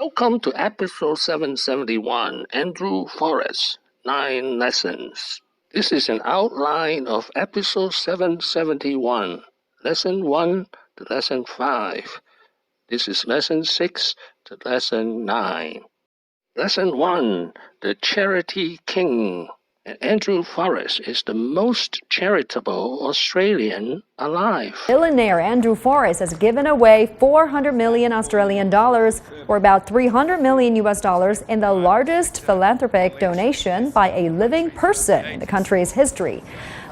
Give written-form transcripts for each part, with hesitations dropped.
Welcome to episode 771, Andrew Forrest, 9 Lessons. This is an outline of episode 771, lesson 1 to lesson 5. This is lesson 6 to lesson 9. Lesson 1, the Charity King. And Andrew Forrest is the most charitable Australian alive. Billionaire Andrew Forrest has given away 400 million Australian dollars, or about 300 million US dollars, in the largest philanthropic donation by a living person in the country's history.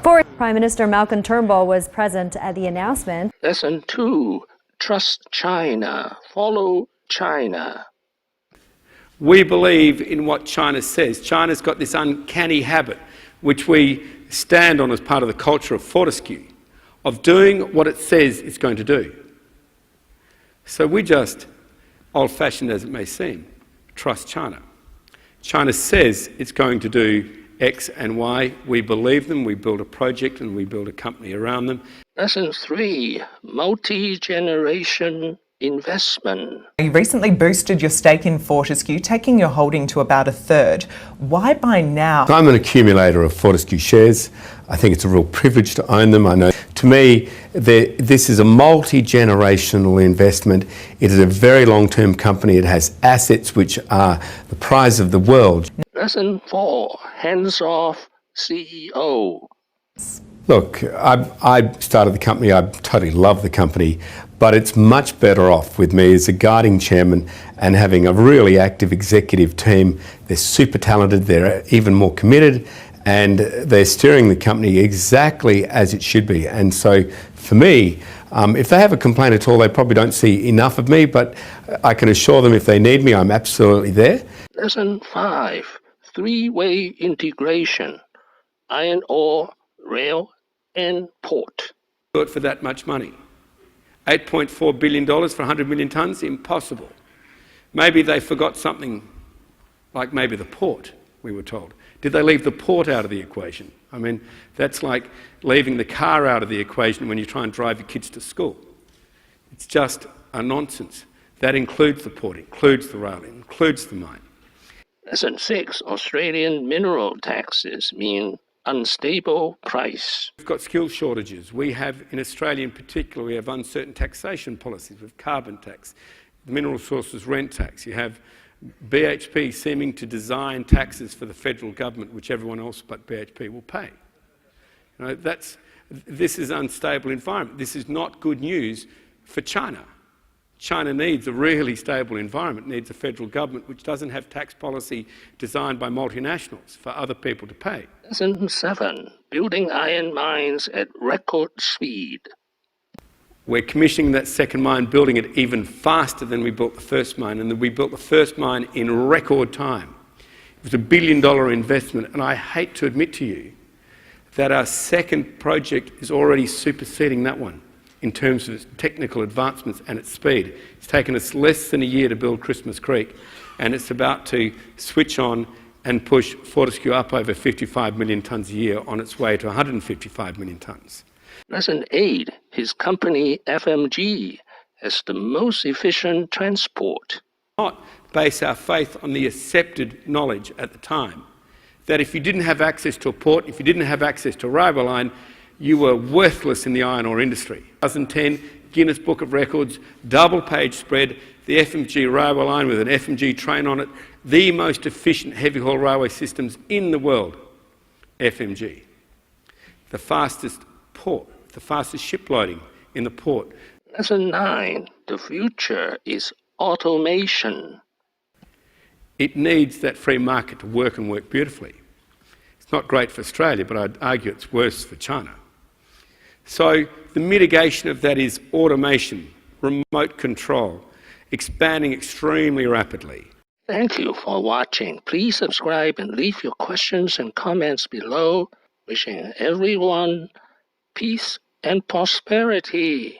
Forrest Prime Minister Malcolm Turnbull was present at the announcement. Lesson 2, Trust China, Follow China. We believe in what China says. China's got this uncanny habit, which we stand on as part of the culture of Fortescue, of doing what it says it's going to do. So we just, old-fashioned as it may seem, trust China. China says it's going to do X and Y. We believe them, we build a project and we build a company around them. Lesson 3, MultiGeneration Investment. You recently boosted your stake in Fortescue, taking your holding to about a third. Why buy now? I'm an accumulator of Fortescue shares. I think it's a real privilege to own them. I know, to me, this is a multi-generational investment. It is a very long-term company. It has assets which are the prize of the world. Lesson 4, Hands-off CEO. Look, I started the company. I totally love the company, but it's much better off with me as a guiding chairman and having a really active executive team. They're super talented, they're even more committed, and they're steering the company exactly as it should be. And so for me, if they have a complaint at all, they probably don't see enough of me, but I can assure them if they need me, I'm absolutely there. Lesson 5, Three-way integration, iron ore, rail and port. Do it for that much money. $8.4 billion for 100 million tonnes? Impossible. Maybe they forgot something, like maybe the port, we were told. Did they leave the port out of the equation? I mean, that's like leaving the car out of the equation when you try and drive your kids to school. It's just a nonsense. That includes the port, includes the rail, includes the mine. Lesson 6, Australian mineral taxes mean unstable price. We've got skill shortages. We have, in Australia in particular, we have uncertain taxation policies with carbon tax, mineral sources rent tax. You have BHP seeming to design taxes for the federal government, which everyone else but BHP will pay. You know, this is an unstable environment. This is not good news for China. China needs a really stable environment, needs a federal government which doesn't have tax policy designed by multinationals for other people to pay. Lesson 7, building iron mines at record speed. We're commissioning that second mine, building it even faster than we built the first mine, and we built the first mine in record time. It was $1 billion investment, and I hate to admit to you that our second project is already superseding that one in terms of its technical advancements and its speed. It's taken us less than a year to build Christmas Creek, and it's about to switch on and push Fortescue up over 55 million tonnes a year on its way to 155 million tonnes. Lesson 8, his company FMG has the most efficient transport. Not base our faith on the accepted knowledge at the time that if you didn't have access to a port, if you didn't have access to a railway line, you were worthless in the iron ore industry. 2010, Guinness Book of Records, double-page spread, the FMG railway line with an FMG train on it, the most efficient heavy-haul railway systems in the world, FMG. The fastest port, the fastest ship loading in the port. Lesson 9, the future is automation. It needs that free market to work and work beautifully. It's not great for Australia, but I'd argue it's worse for China. So the mitigation of that is automation, remote control, expanding extremely rapidly. Thank you for watching. Please subscribe and leave your questions and comments below. Wishing everyone peace and prosperity.